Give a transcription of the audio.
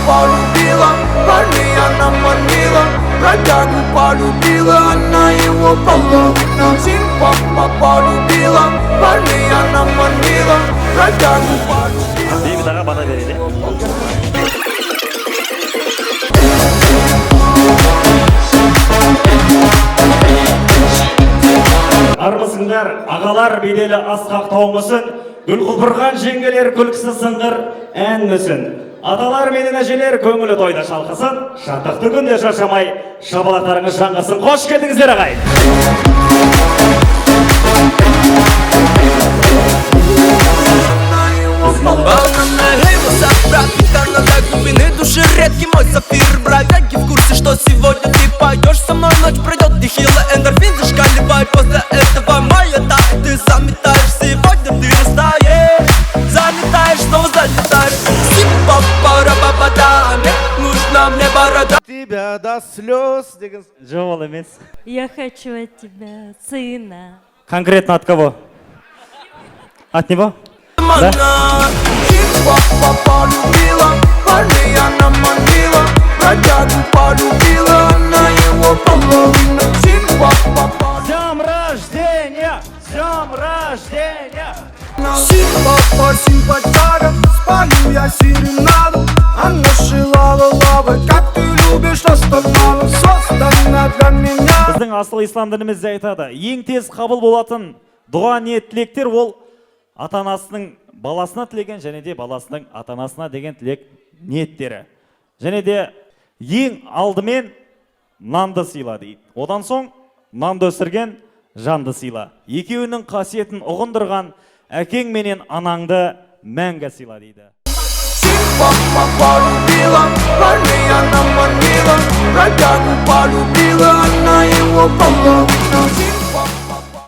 полюбила, парней она манила, бродягу полюбила, она его половина. Симпа полюбила, парней она манила, бродягу полюбила. Бейбіт аға бата береді. Армысыңдар, ағалар беделі асқақ тауымысын, гүл құлпырған жеңгелер күлкісі сыңғыр ән мүсін. Аталар менен әжелер көңілі тойда шалқысын, шаттықты күнде шаршамай, шабалақтарыңыз жаңғысын. Қош келдіңіздер ағай! До глубины души редкий мой сапфир. Бродяги в курсе, что сегодня ты пойдешь со мной, ночь пройдет нехило, эндорфин зашкаливает. После этого моя тает, ты заметаешь, сегодня ты растаешь, заметаешь, снова залетаешь. Сипа-пара-па-па-да, нужна мне борода. Тебя до слез. Жол емес. Я хочу от тебя сына. Конкретно от кого? От него? Да? Симпа полюбила, парней она манила, бродягу полюбила, она его половина. Симпа С днем рождения! С днем рождения! симпатяга, спалю я серенаду. Она желала лавы, как ты любишь останову, создана для меня. Біздің асыл ислам дінімізде айтады, ең тез қабыл болатын дұға ниет тілектер ол ата-анасының баласына тілеген және де баласының ата-анасына деген тілек ниеттері. Және де ең алдымен нанды сыйла дейді. Одан соң нанды өсірген жанды сыйла. Екеуінің қасиетін ұғындырған әкең менен анаңды мәңгі сыйла дейді. Симпа полюбила, парней она манила, бродягу полюбила, она его половина.